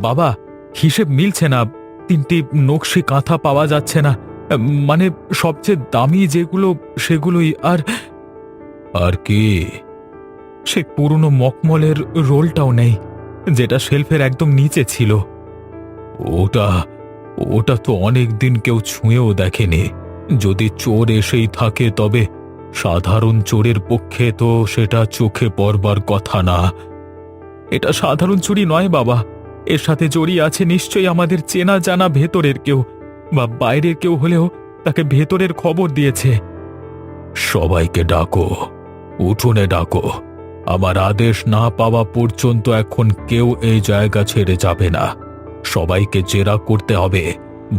বাবা, হিসেব মিলছে না। 3টি নকশি কাঁথা পাওয়া যাচ্ছে না। মানে সবচেয়ে দামি যেগুলো সেগুলোই। আর আর কি? সেই পুরনো মখমলের রোলটাও নেই, যেটা শেলফের একদম নিচে ছিল। ওটা ওটা তো অনেক দিন কেউ ছুঁয়েও দেখেনি। যদি চোর এসেই থাকে তবে সাধারণ চোরের পক্ষে তো সেটা চোখে পড়বার কথা না। এটা সাধারণ চুরি নয় বাবা, এর সাথে জড়িয়ে আছে নিশ্চয়ই আমাদের চেনা জানা ভেতরের কেউ, বা বাইরের কেউ হলেও তাকে ভেতরের খবর দিয়েছে। সবাইকে ডাকো, উঠোনে ডাকো। আমার আদেশ না পাওয়া পর্যন্ত এখন কেউ এই জায়গা ছেড়ে যাবে না। সবাইকে জেরা করতে হবে,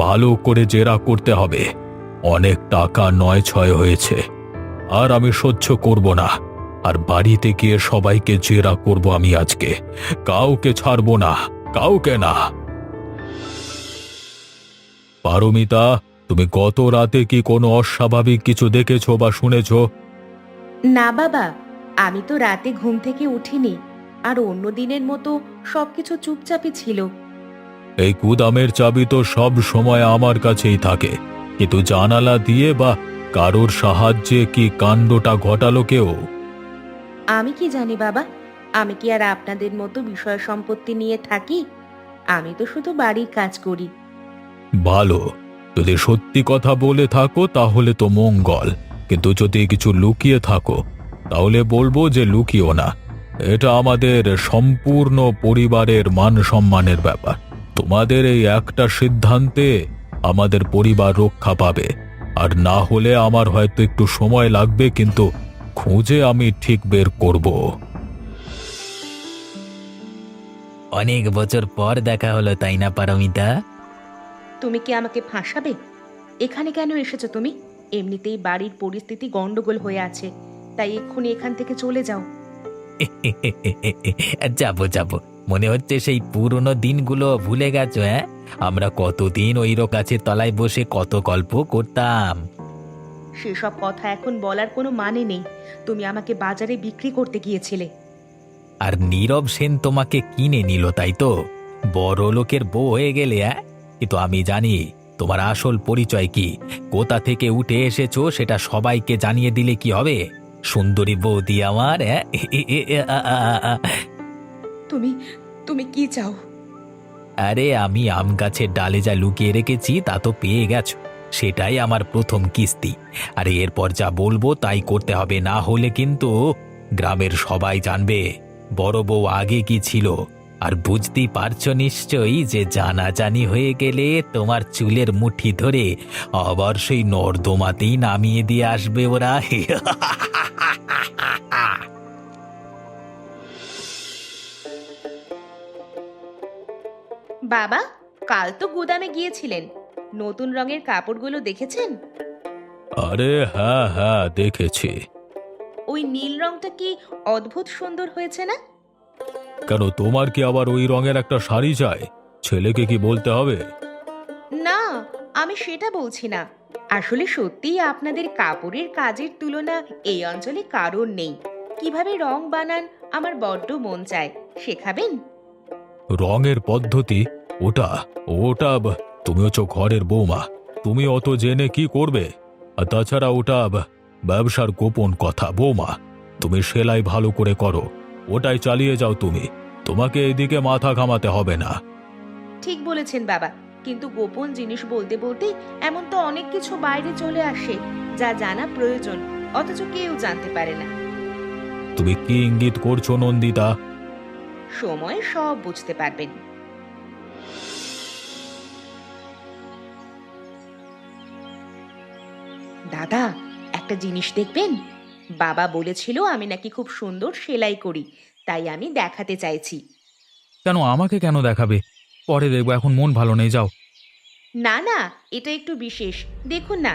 ভালো করে জেরা করতে হবে। অনেক টাকা নয় ছয় হয়েছে, আর আমি সহ্য করব না। আর বাড়িতে গিয়ে সবাইকে জেরা করব আমি আজকে। কাউকে ছাড়ব না, কাউকে না। পারমিতা, তুমি গত রাতে কি কোনো অস্বাভাবিক কিছু দেখেছো বা শুনেছো? না বাবা, আমি তো রাতে ঘুম থেকে উঠিনি, আর অন্য দিনের মতো সবকিছু চুপচাপই ছিল। এই গুদামের চাবি তো সব সময় আমার কাছেই থাকে, কিন্তু জানালা দিয়ে বা কারোর সাহায্যে কি কাণ্ডটা ঘটালো কেউ? আমি কি জানি বাবা, আমি কি আর আপনাদের মতো বিষয় সম্পত্তি নিয়ে থাকি? আমি তো শুধু বাড়ির কাজ করি। ভালো, যদি সত্যি কথা বলে থাকো তাহলে তো মঙ্গল, কিন্তু যদি কিছু লুকিয়ে থাকো তাহলে বলবো যে লুকিও না। এটা আমাদের সম্পূর্ণ পরিবারের মান সম্মানের ব্যাপার। তোমাদের এই একটা সিদ্ধান্তে আমাদের পরিবার রক্ষা পাবে। আর না হলে আমার হয়তো একটু সময় লাগবে, কিন্তু খুঁজে আমি ঠিক বের করব। অনেক বছর পর দেখা হলো, তাই না পারমিতা? তুমি কি আমাকে ফাঁসাবে? এখানে কেন এসেছো তুমি? এমনিতেই বাড়ির পরিস্থিতি গন্ডগোল হয়ে আছে, তাই এক্ষুনি এখান থেকে চলে যাও। যাবো যাবো, মনে হচ্ছে সেই পুরনো দিনগুলো ভুলে গেছো। হ্যাঁ, আমরা কতদিন ওই গাছের তলায় বসে কত গল্প করতাম। সেসব কথা এখন বলার কোনো মানে নেই। তুমি আমাকে বাজারে বিক্রি করতে গিয়েছিলে। আর নীরব সেন তোমাকে কিনে নিল, তাই তো? বড় লোকের বউ হয়ে গেলে। হ্যাঁ, কিন্তু আমি জানি তোমার আসল পরিচয় কি। কোথা থেকে উঠে এসেছো সেটা সবাইকে জানিয়ে দিলে কি হবে? সুন্দরী বৌদি আমার। হ্যাঁ, তুমি তুমি কি চাও? আরে আমি আম গাছের ডালে যা লুকিয়ে রেখেছি তা তো পেয়ে গেছো। সেটাই আমার প্রথম কিস্তি। আর এরপর যা বলবো তাই করতে হবে, না হলে কিন্তু গ্রামের সবাই জানবে বড় বউ আগে কি ছিল। আর বুঝতেই পারছো নিশ্চয়ই যে জানাজানি হয়ে গেলে তোমার চুলের মুঠি ধরে আবার সেই নর্দমাতেই নামিয়ে দিয়ে আসবে ওরা। বাবা, কাল তো গুদামে গিয়েছিলেন, নতুন রঙের কাপড়গুলো দেখেছেন? আরে হ্যাঁ হ্যাঁ, দেখেছি। ওই নীল রংটা কি অদ্ভুত সুন্দর হয়েছে না? কেন, তোমার কি আবার ওই রঙের একটা শাড়ি চাই? ছেলেকে কি বলতে হবে? না, আমি সেটা বলছি না। আসলে সত্যিই আপনাদের কাপড়ের কাজের তুলনা এই অঞ্চলে কারোর নেই। কিভাবে রং বানান আমার বড্ড মন চায়, শেখাবেন? রঙের পদ্ধতি? ওটা ওটা তুমি হচ্ছে ঘরের বৌমা, তুমি অত জেনে কি করবে? আর তাছাড়া ওটা ব্যবসার গোপন কথা বৌমা। তুমি সেলাই ভালো করে করো, ওটাই চালিয়ে যাও তুমি। তোমাকে এদিকে মাথা ঘামাতে হবে না। ঠিক বলেছেন বাবা, কিন্তু গোপন জিনিস বলতে বলতে এমন তো অনেক কিছু বাইরে চলে আসে যা জানা প্রয়োজন, অথচ কেউ জানতে পারে না। তুমি কি ইঙ্গিত করছো নন্দিতা? সময় সব বুঝতে পারবেন। দাদা, একটা জিনিস দেখবেন? বাবা বলেছিল আমি নাকি খুব সুন্দর সেলাই করি, তাই আমি দেখাতে চাইছি। কেন, আমাকে কেন দেখাবে? পরে দেখবো, এখন মন ভালো নেই, যাও। না না, এটা একটু বিশেষ, দেখুন না।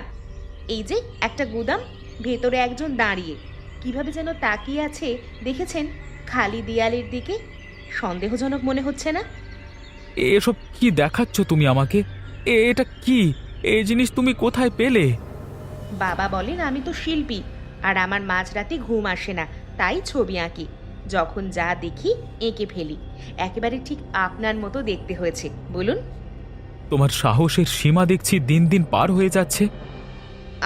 এই যে একটা গুদাম, ভেতরে একজন দাঁড়িয়ে কিভাবে যেন তাকিয়ে আছে, দেখেছেন? খালি দেয়ালের দিকে। সন্দেহজনক মনে হচ্ছে না? এসব কি দেখাচ্ছ তুমি আমাকে? এটা কি? এই জিনিস তুমি কোথায় পেলে? বাবা বলেন আমি তো শিল্পী, আর আমার মাঝরাতে ঘুম আসে না, তাই ছবি আঁকি। যখন যা দেখি এঁকে ফেলি। একেবারে ঠিক আপনার মতো দেখতে হয়েছে, বলুন। তোমার সাহসের সীমা দেখছি দিন দিন পার হয়ে যাচ্ছে।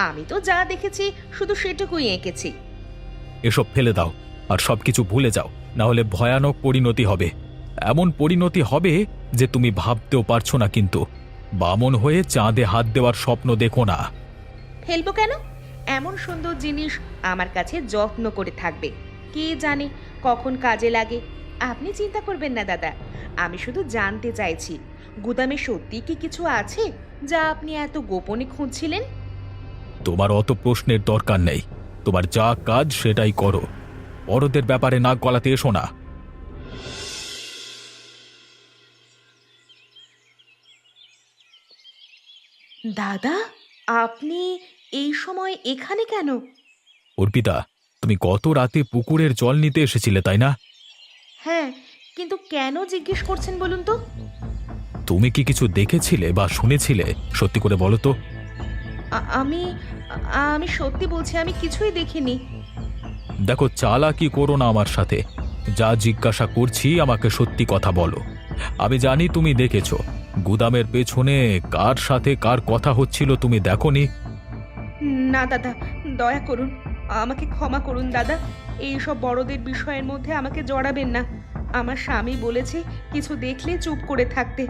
আমি তো যা দেখেছি শুধু সেটুকুই এঁকেছি। এসব ফেলে দাও আর সবকিছু ভুলে যাও, না হলে ভয়ানক পরিণতি হবে। এমন পরিণতি হবে যে তুমি ভাবতেও পারছো না। কিন্তু বামন হয়ে চাঁদে হাত দেওয়ার স্বপ্ন দেখো না। ফেলবো কেন? এমন সুন্দর জিনিস আমার কাছে যত্ন করে থাকবে, কে জানে কখন কাজে লাগে। আপনি চিন্তা করবেন না দাদা, আমি শুধু জানতে চাইছি গুদামে সত্যি কি কিছু আছে যা আপনি এত গোপনে খুঁজছিলেন? তোমার অত প্রশ্নের দরকার নেই। তোমার যা কাজ সেটাই করো। বড়দের ব্যাপারে নাক গলাতে এসো না। দাদা, আপনি এই সময় এখানে কেন? অর্পিতা, তুমি গত রাতে পুকুরের জল নিতে এসেছিলে তাই না? হ্যাঁ, কিন্তু কেন জিজ্ঞেস করছেন বলুন তো? তুমি কি কিছু দেখেছিলে বা শুনেছিলে? সত্যি করে বলো তো। আমি আমি সত্যি বলছি, আমি কিছুই দেখিনি। দেখো, চালাকি করো না আমার সাথে। যা জিজ্ঞাসা করছি আমাকে সত্যি কথা বলো। আমি জানি তুমি দেখেছো। গুদামের পেছনে কার সাথে কার কথা হচ্ছিল তুমি দেখোনি? না দাদা, দয়া করুন, আমাকে ক্ষমা করুন দাদা। এই সব বড়দের বিষয়ের মধ্যে আমাকে জড়াবেন না। আমার স্বামী বলেছে কিছু দেখলে চুপ করে থাকতে।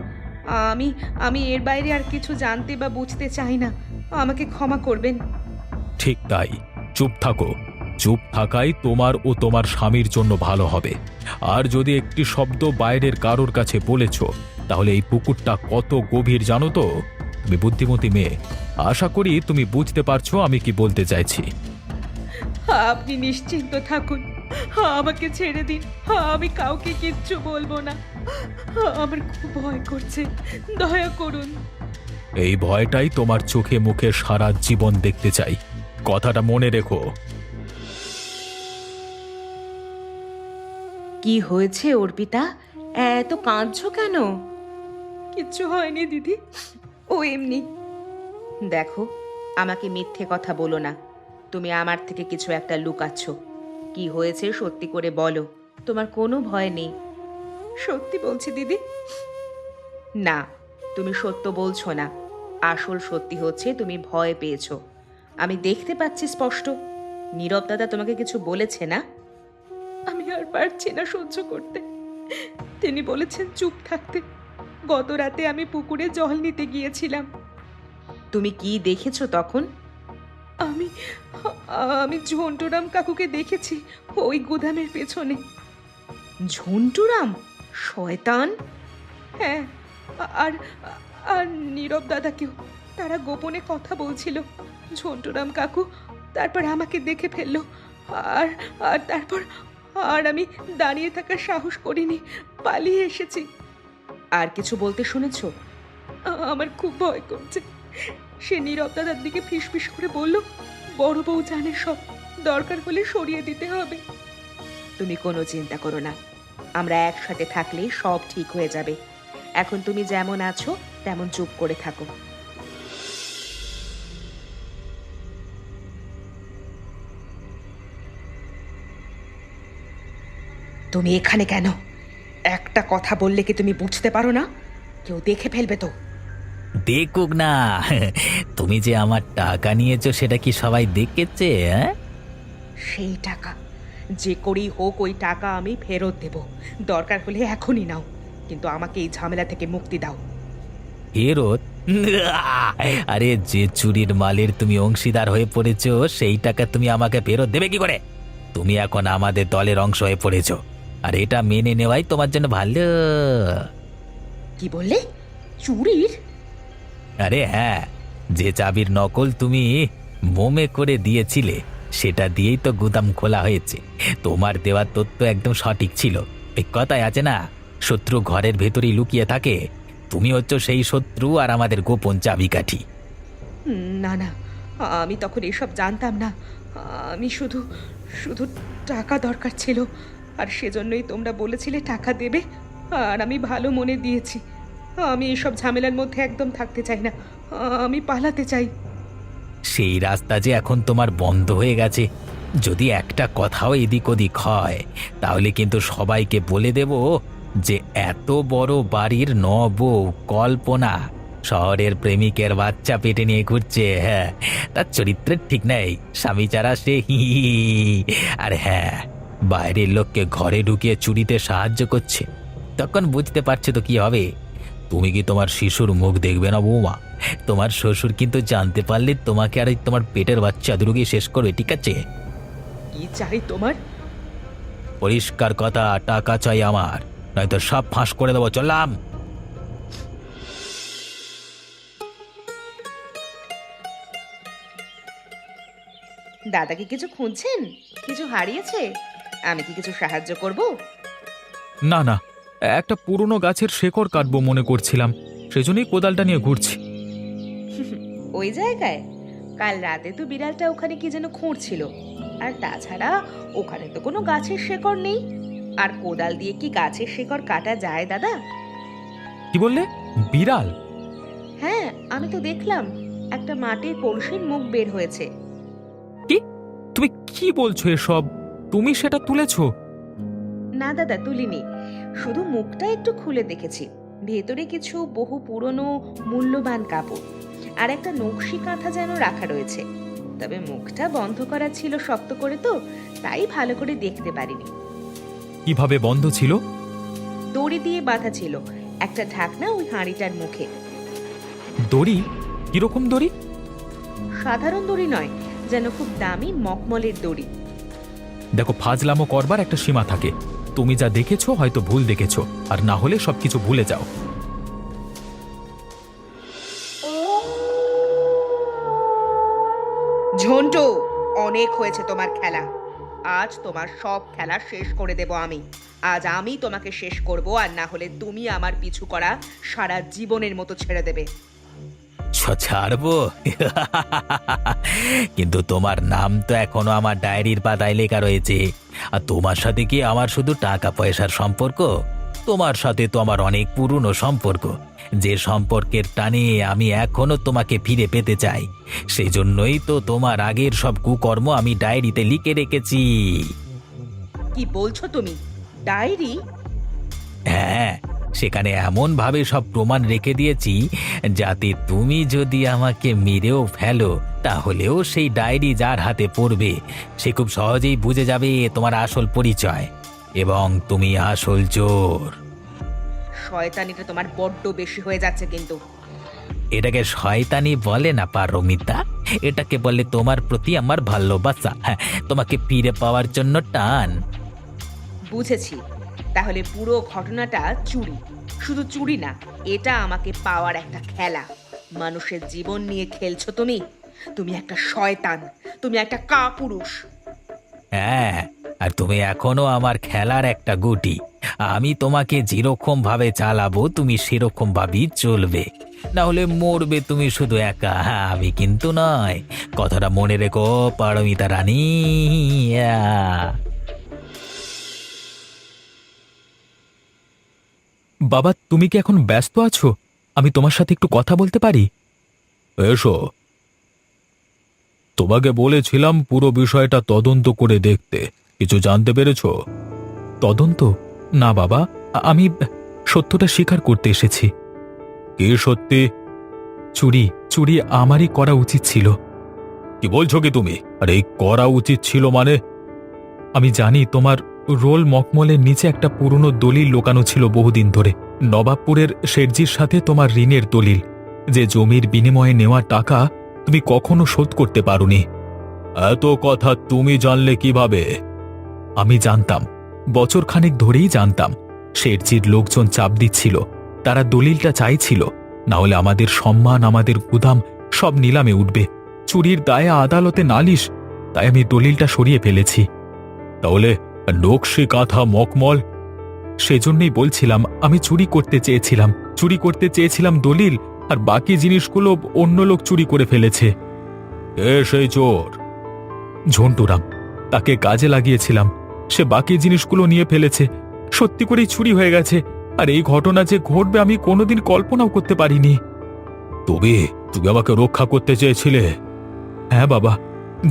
আমি আমি এর বাইরে আর কিছু জানতে বা বুঝতে চাই না। আমাকে ক্ষমা করবেন। ঠিক তাই, চুপ থাকো। চুপ থাকাই তোমার ও তোমার স্বামীর জন্য ভালো হবে। আর যদি একটি শব্দ বাইরের কারোর কাছে বলেছ, তাহলে এই পুকুরটা কত গভীর জানো তো? তুমি বুদ্ধিমতী মেয়ে, আশা করি তুমি বুঝতে পারছো আমি কি বলতে চাইছি। আপনি নিশ্চিন্ত থাকুন, আমাকে ছেড়ে দিন। আমি কাউকে কিচ্ছু বলবো না। আমার খুব ভয় করছে, দয়া করুন। এই ভয়টাই তোমার চোখে মুখে সারা জীবন দেখতে চাই, কথাটা মনে রেখো। কি হয়েছে অর্পিতা, এত কাঁদছো কেন? কিচ্ছু হয়নি দিদি, ও এমনি। দেখো, আমাকে মিথ্যে কথা বলো না। তুমি আমার থেকে কিছু একটা লুকাচ্ছ। কি হয়েছে সত্যি করে বলো, তোমার কোনো ভয় নেই। সত্যি বলছি দিদি। না, তুমি সত্য বলছো না। আসল সত্যি হচ্ছে তুমি ভয় পেয়েছো। আমি দেখতে পাচ্ছি স্পষ্ট। নীরব দাদা তোমাকে কিছু বলেছে না? আমি আর পারছি না সহ্য করতে। তিনি বলেছেন চুপ থাকতে। গত রাতে আমি পুকুরে জল নিতে গিয়েছিলাম। তুমি কি দেখেছো তখন? আমি আমি ঝন্টুরাম কাকুকে দেখেছি ওই গুদামের পেছনে। ঝন্টুরাম? শয়তান! হ্যাঁ, আর আর নীরব দাদাকেও। তারা গোপনে কথা বলছিল। ঝন্টুরাম কাকু তারপর আমাকে দেখে ফেললো। আর আর তারপর আর আমি দাঁড়িয়ে থাকার সাহস করিনি, পালিয়ে এসেছি। আর কিছু বলতে শুনেছো? আমার খুব ভয় করছে। সে নীরব দাদার দিকে ফিসফিস করে বলল, বড় বউ জানে সব, দরকার হলে সরিয়ে দিতে হবে। তুমি কোনো চিন্তা করো না, আমরা একসাথে থাকলে সব ঠিক হয়ে যাবে। এখন তুমি যেমন আছো তেমন চুপ করে থাকো। তুমি এখানে কেন? একটা কথা বললে কি তুমি বুঝতে পারো না? কেউ দেখে ফেলবে তো। দেখুক না। তুমি যে আমার টাকা নিয়েছো সেটা কি সবাই দেখেছে? হ্যাঁ, সেই টাকা যে করেই হোক ওই টাকা আমি ফেরত দেব। দরকার হলে এখনই নাও, কিন্তু আমাকে এই ঝামেলা থেকে মুক্তি দাও। ফেরত? আরে, যে চুরির মালের তুমি অংশীদার হয়ে পড়েছো সেই টাকা তুমি আমাকে ফেরত দেবে কি করে? তুমি এখন আমাদের দলের অংশ হয়ে পড়েছো, আর এটা মেনে নেওয়াই তোমার জন্য ভালো। কি বললে? চুরির? আরে হ্যাঁ, যে চাবির নকল তুমি মোমে করে দিয়েছিলে সেটা দিয়েই তো গুদাম খোলা হয়েছে। তোমার দেওয়া তথ্য একদম সঠিক ছিল। এই কথায় আছে না, শত্রু ঘরের ভেতরেই লুকিয়ে থাকে। তুমি হচ্ছ সেই শত্রু আর আমাদের গোপন চাবিকাঠি। না না, আমি তখন এসব জানতাম না। আমি শুধু শুধু টাকা দরকার ছিল, আর সেজন্যই তোমরা বলেছিলে টাকা দেবে, আর আমি ভালো মনে দিয়েছি। আমি এসব ঝামেলার মধ্যে একদম থাকতে চাই না, আমি পালাতে চাই। সেই রাস্তা যে এখন তোমার বন্ধ হয়ে গেছে, যদি একটা কথাও এদিক ওদিক হয় তাহলে কিন্তু সবাইকে বলে দেব যে এত বড় বাড়ির বউ কল্পনা শহরের প্রেমিকের বাচ্চা পেটে নিয়ে ঘুরছে। হ্যাঁ, তার চরিত্রের ঠিক নেই, স্বামী ছাড়া সে হি হি হি। আর হ্যাঁ, বাইরের লোককে ঘরে ঢুকিয়ে চুরিতে সাহায্য করছে, তখন বুঝতে পারছো তো কি হবে। তুমি কি তোমার শিশুর মুখ দেখবে না বৌমা? তোমার শ্বশুর কিন্তু জানতে পারলে তোমাকে আর এই তোমার পেটের বাচ্চা দুটোকে শেষ করবে, ঠিক আছে? কি চাই তোমার? পরিষ্কার কথা, টাকা চাই আমার, নয়তো সব ফাঁস করে দেবো। চললাম। দাদা কি কিছু খুঁজছেন? কিছু হারিয়েছে? আমি কি কিছু সাহায্য করব? না না, একটা পুরনো গাছের শেকড় কাটবো মনে করছিলাম, সেজন্যই কোদালটা নিয়ে ঘুরছি। ওই জায়গায় কাল রাতে তো বিড়ালটা ওখানে কি যেন খুঁড়ছিল, আর তাছাড়া ওখানে তো কোনো গাছের শেকড় নেই। আর কোদাল দিয়ে কি গাছের শেকড় কাটা যায় দাদা? কি বললে? বিড়াল? হ্যাঁ, আমি তো দেখলাম একটা মাটির কলসির মুখ বের হয়েছে। কি? তুমি কি বলছো এসব? তুমি সেটা তুলেছো? না দাদা, তুলিনি, শুধু মুখটা একটু খুলে দেখেছি। ভেতরে কিছু বহু পুরনো মূল্যবান কাপড় আর একটা নকশি কাঁথা যেন রাখা রয়েছে। তবে মুখটা বন্ধ করা ছিল শক্ত করে, তো তাই ভালো করে দেখতে পারিনি। কিভাবে বন্ধ ছিল? দড়ি দিয়ে বাঁধা ছিল একটা ঢাকনা ওই হাঁড়িটার মুখে। দড়ি? কিরকম দড়ি? সাধারণ দড়ি নয়, যেন খুব দামি মখমলের দড়ি। দেখো, ফাজলামো করবার একটা সীমা থাকে। তুমি যা দেখেছো হয়তো ভুল দেখেছো, আর না হলে সবকিছু ভুলে যাও। ঝন্টু, অনেক হয়েছে তোমার খেলা। আজ তোমার সব খেলা শেষ করে দেব আমি। আজ আমি তোমাকে শেষ করব, আর না হলে তুমি আমার পিছু করা সারা জীবনের মতো ছেড়ে দেবে। ছাড়বো? কিন্তু তোমার নাম তো এখনো আমার ডায়েরির পাতায় লেখা রয়েছে। আর তোমার সাথে কি আমার শুধু টাকা পয়সার সম্পর্ক? তোমার সাথে তো আমার অনেক পুরনো সম্পর্ক, যে সম্পর্কের টানে আমি এখনো তোমাকে ফিরে পেতে চাই। সেই জন্যই তো তোমার আগের সব কুকর্ম আমি ডায়েরিতে লিখে রেখেছি। কি বলছো তুমি? ডায়েরি? হ্যাঁ, সেখানে এমন ভাবে সব প্রমাণ রেখে দিয়েছি যাতে তুমি যদি আমাকে মেরেও ফেলো তাহলেও সেই ডায়েরি যার হাতে পড়বে সে খুব সহজেই বুঝে যাবে তোমার আসল পরিচয় এবং তুমি আসল চোর। শয়তানিটা তোমার বড্ড বেশি হয়ে যাচ্ছে কিন্তু। এটাকে শয়তানি বলে না পারমিতা, এটাকে বলে তোমার প্রতি আমার ভালোবাসা। হ্যাঁ, তোমাকে ফিরে পাওয়ার জন্য টান। বুঝেছি, তাহলে পুরো ঘটনাটা চুরি। শুধু চুরি না, এটা আমাকে পাওয়ার একটা খেলা। মানুষের জীবন নিয়ে খেলছো তুমি। তুমি একটা শয়তান, তুমি একটা কাপুরুষ। হ্যাঁ, আর তুমি এখনো আমার খেলার একটা গুটি। আমি তোমাকে যেরকম ভাবে চালাবো তুমি সেরকম ভাবেই চলবে, না হলে মরবে তুমি শুধু একা। হ্যাঁ, আমি কিন্তু নয়, কথাটা মনে রেখো পারমিতা রানী। বাবা, তুমি কি এখন ব্যস্ত আছো? আমি তোমার সাথে একটু কথা বলতে পারি? এসো। তোমাকে বলেছিলাম পুরো বিষয়টা তদন্ত করে দেখতে। কিছু জানতে পেরেছো? তদন্ত? না বাবা, আমি সত্যটা স্বীকার করতে এসেছি। কি সত্যি? চুরি চুরি আমারই করা উচিত ছিল। কি বলছো কি তুমি? আর এই করা উচিত ছিল মানে? আমি জানি তোমার রোল মখমলের নিচে একটা পুরনো দলিল লোকানো ছিল বহুদিন ধরে। নবাবপুরের শেঠজির সাথে তোমার ঋণের দলিল, যে জমির বিনিময়ে নেওয়া টাকা তুমি কখনো শোধ করতে পারোনি। এত কথা তুমি জানলে কিভাবে? আমি জানতাম, বছরখানেক ধরেই জানতাম। শেঠজির লোকজন চাপ দিচ্ছিল, তারা দলিলটা চাইছিল, না হলে আমাদের সম্মান, আমাদের গুদাম সব নিলামে উঠবে। চুরির দায়ে আদালতে নালিশ, তাই আমি দলিলটা সরিয়ে ফেলেছি। তাহলে নকশি কাঁথা মখমল? সেজন্যই বলছিলাম, আমি চুরি করতে চেয়েছিলাম দলিল, আর বাকি জিনিসগুলো অন্য লোক চুরি করে ফেলেছে। কে সেই চোর? ঝন্টুরাম, তাকে কাজে লাগিয়েছিলাম, সে বাকি জিনিসগুলো নিয়ে ফেলেছে। সত্যি করেই চুরি হয়ে গেছে, আর এই ঘটনা যে ঘটবে আমি কোনোদিন কল্পনাও করতে পারিনি। তুমি আমাকে রক্ষা করতে চেয়েছিলে? হ্যাঁ বাবা,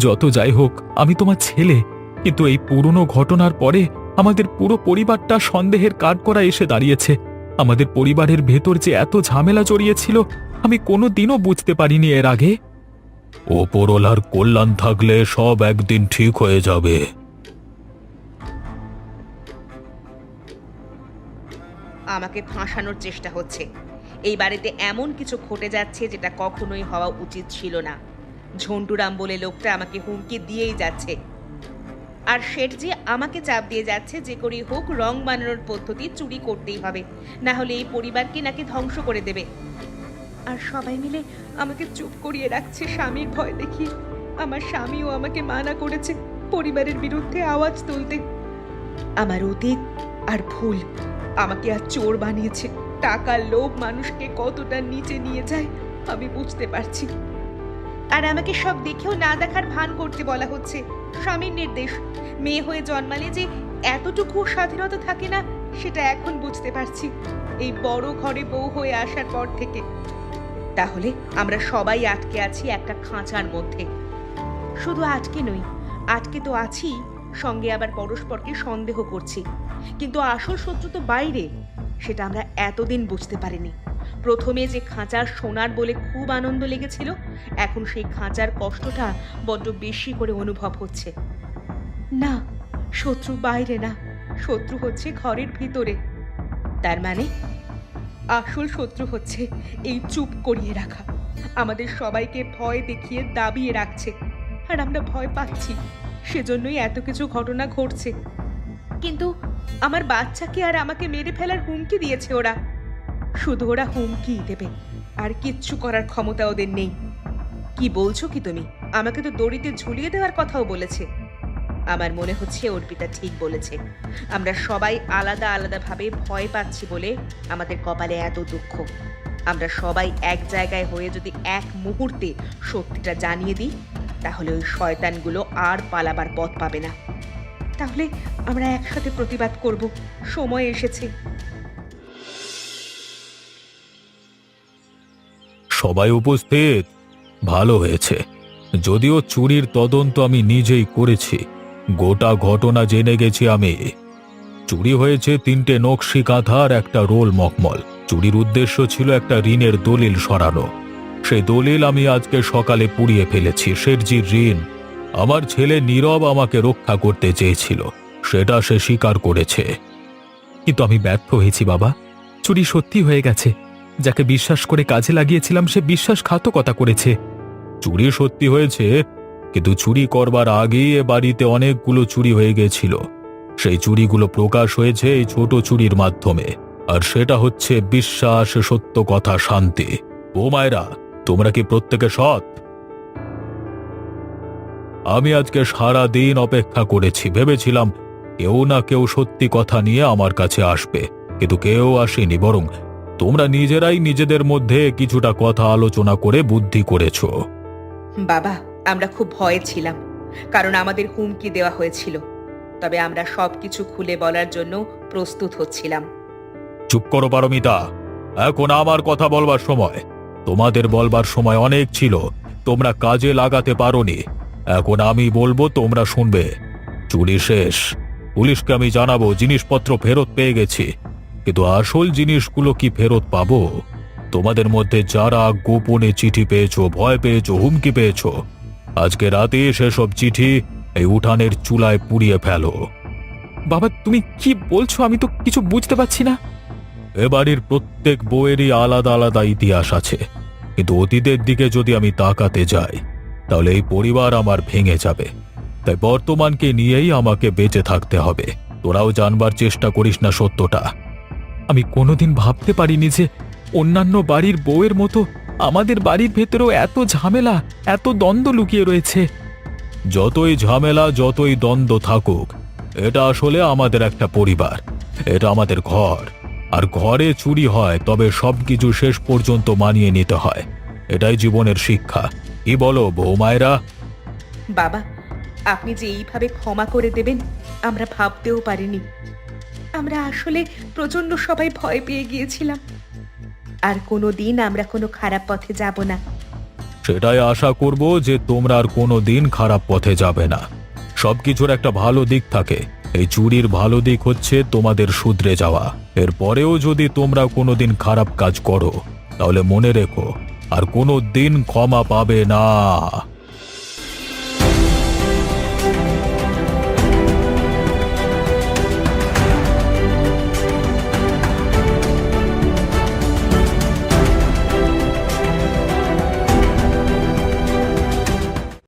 যত যাই হোক আমি তোমার ছেলে, কিন্তু এই পুরনো ঘটনার পরে আমাদের পুরো পরিবারটা সন্দেহের কাঠগড়া এসে দাঁড়িয়েছে। আমাদের পরিবারের ভেতর যে এত ঝামেলা জড়িয়েছিল আমি কোনোদিনও বুঝতে পারিনি এর আগে। ওপরওয়ালার কল্যাণ থাকলে সব একদিন ঠিক হয়ে যাবে। আমাকে ফাঁসানোর চেষ্টা হচ্ছে। এই বাড়িতে এমন কিছু ঘটে যাচ্ছে যেটা কখনোই হওয়া উচিত ছিল না। ঝন্টুরাম বলে লোকটা আমাকে হুমকি দিয়েই যাচ্ছে, আর শেঠজি আমাকে চাপ দিয়ে যাচ্ছে যে করেই হোক রং বানানোর পদ্ধতি চুরি করতেই হবে, না হলে এই পরিবারকে নাকি ধ্বংস করে দেবে। আর সবাই মিলে আমাকে চুপ করিয়ে রাখছে স্বামীর ভয় দেখিয়ে। আমার স্বামীও আমাকে মানা করেছে পরিবারের বিরুদ্ধে আওয়াজ তুলতে। আমার অতীত আর ভুল আমাকে আর চোর বানিয়েছে। টাকার লোভ মানুষকে কতটা নিচে নিয়ে যায় আমি বুঝতে পারছি। আর আমাকে সব দেখেও না দেখার ভান করতে বলা হচ্ছে। স্বামীর নির্দেশ, মেয়ে হয়ে জন্মালে যে এতটুকু স্বাধীনতা থাকে না সেটা এখন বুঝতে পারছি এই বড় ঘরে বউ হয়ে আসার পর থেকে। তাহলে আমরা সবাই আটকে আছি একটা খাঁচার মধ্যে। শুধু আটকে নই, আটকে তো আছি, সঙ্গে আবার পরস্পরকে সন্দেহ করছি। কিন্তু আসল শত্রু তো বাইরে, সেটা আমরা এতদিন বুঝতে পারিনি। প্রথমে যে খাঁচার সোনার বলে খুব আনন্দ লেগেছিল, এখন সেই খাঁচার কষ্টটা বড্ড বেশি করে অনুভব হচ্ছে। না, শত্রু বাইরে না, শত্রু হচ্ছে ঘরের ভিতরে। তার মানে আসল শত্রু হচ্ছে এই চুপ করিয়ে রাখা, আমাদের সবাইকে ভয় দেখিয়ে দাবিয়ে রাখছে। আর আমরা ভয় পাচ্ছি, সেজন্যই এত কিছু ঘটনা ঘটছে। কিন্তু আমার বাচ্চাকে আর আমাকে মেরে ফেলার হুমকি দিয়েছে ওরা। শুধু ওরা হুমকি দেবে, আর কিচ্ছু করার ক্ষমতা ওদের নেই। কি বলছো কি তুমি? আমাকে তো দড়িতে ঝুলিয়ে দেওয়ার কথাও বলেছে। আমার মনে হচ্ছে অর্পিতা ঠিক বলেছে। আমরা সবাই আলাদা আলাদাভাবে ভয় পাচ্ছি বলে আমাদের কপালে এত দুঃখ। আমরা সবাই এক জায়গায় হয়ে যদি এক মুহূর্তে সত্যিটা জানিয়ে দিই, তাহলে ওই শয়তানগুলো আর পালাবার পথ পাবে না। তাহলে আমরা একসাথে প্রতিবাদ করব, সময় এসেছে। সবাই উপস্থিত? ভালো হয়েছে। যদিও চুরির তদন্ত আমি নিজেই করেছি, গোটা ঘটনা জেনে গেছি আমি। চুরি হয়েছে 3টে নকশি কাঁথা আর একটা রোল মখমল। চুরির উদ্দেশ্য ছিল একটা ঋণের দলিল সরানো। সেই দলিল আমি আজকে সকালে পুড়িয়ে ফেলেছি। শেঠজির ঋণ আমার ছেলে নীরব আমাকে রক্ষা করতে চেয়েছিল, সেটা সে স্বীকার করেছে। কিন্তু আমি ব্যর্থ হয়েছি বাবা। চুরি সত্যি হয়ে গেছে। যাকে বিশ্বাস করে কাজে লাগিয়েছিলাম সে বিশ্বাসঘাতকতা করেছে। চুরি সত্যি হয়েছে, কিন্তু চুরি করবার আগেই এ বাড়িতে অনেকগুলো চুরি হয়ে গেছিল। সেই চুরিগুলো প্রকাশ হয়েছে এই ছোট চুরির মাধ্যমে। আর সেটা হচ্ছে বিশ্বাস, সত্য কথা, শান্তি। ও মায়েরা, তোমরা কি প্রত্যেকে সৎ? আমি আজকে সারা দিন অপেক্ষা করেছি। ভেবেছিলাম কেউ না কেউ সত্যি কথা নিয়ে আমার কাছে আসবে, কিন্তু কেউ আসেনি। বরং তোমরা নিজেরাই নিজেদের মধ্যে কিছুটা কথা আলোচনা করে বুদ্ধি করেছো। বাবা, আমরা খুব ভয়ে ছিলাম, কারণ আমাদের হুমকি দেওয়া হয়েছিল। তবে আমরা সবকিছু খুলে বলার জন্য প্রস্তুত হচ্ছিলাম। চুপ করো পারমিতা, এখন আমার কথা বলবার সময়। তোমাদের বলবার সময় অনেক ছিল, তোমরা কাজে লাগাতে পারোনি। এখন আমি বলবো, তোমরা শুনবে। চুরি শেষ, পুলিশকে আমি জানাবো জিনিসপত্র ফেরত পেয়ে গেছি। কিন্তু আসল জিনিসগুলো কি ফেরত পাবো? তোমাদের মধ্যে যারা গোপনে চিঠি পেয়েছো, ভয় পেয়েছো, হুমকি পেয়েছো, আজকে রাতে সেসব চিঠি এই উঠানের চুলায় পুড়িয়ে ফেলো। বাবা, তুমি কি বলছো? আমি তো কিছু বুঝতে পারছি না। এ বাড়ির প্রত্যেক বউয়েরই আলাদা আলাদা ইতিহাস আছে, কিন্তু অতীতের দিকে যদি আমি তাকাতে যাই তাহলে এই পরিবার আমার ভেঙে যাবে। তাই বর্তমানকে নিয়েই আমাকে বেঁচে থাকতে হবে। তোরাও জানবার চেষ্টা করিস না সত্যটা। আমি কোনোদিন ভাবতে পারিনি যে অন্যান্য বাড়ির বউয়ের মতো আমাদের বাড়ির ভেতরেও এত ঝামেলা, এত দ্বন্দ্ব লুকিয়ে রয়েছে। যতই ঝামেলা, যতই দ্বন্দ্ব থাকুক, এটা আসলে আমাদের একটা পরিবার, এটা আমাদের ঘর। আর ঘরে চুরি হয় তবে সবকিছু শেষ পর্যন্ত মানিয়ে নিতে হয়। এটাই জীবনের শিক্ষা। কি বলো বৌমায়েরা? বাবা, আপনি যে এইভাবে ক্ষমা করে দেবেন আমরা ভাবতেও পারিনি। আমরা আসলে প্রচন্ড সবাই ভয় পেয়ে গিয়েছিলাম। আর কোনো দিন আমরা কোনো খারাপ পথে যাব না। সেটাই আশা করব যে তোমরা আর কোনো দিন খারাপ পথে যাবে না। সবকিছুর একটা ভালো দিক থাকে, এই চুরির ভালো দিক হচ্ছে তোমাদের শুধরে যাওয়া। এরপরেও যদি তোমরা কোনোদিন খারাপ কাজ করো তাহলে মনে রেখো আর কোনো দিন ক্ষমা পাবে না।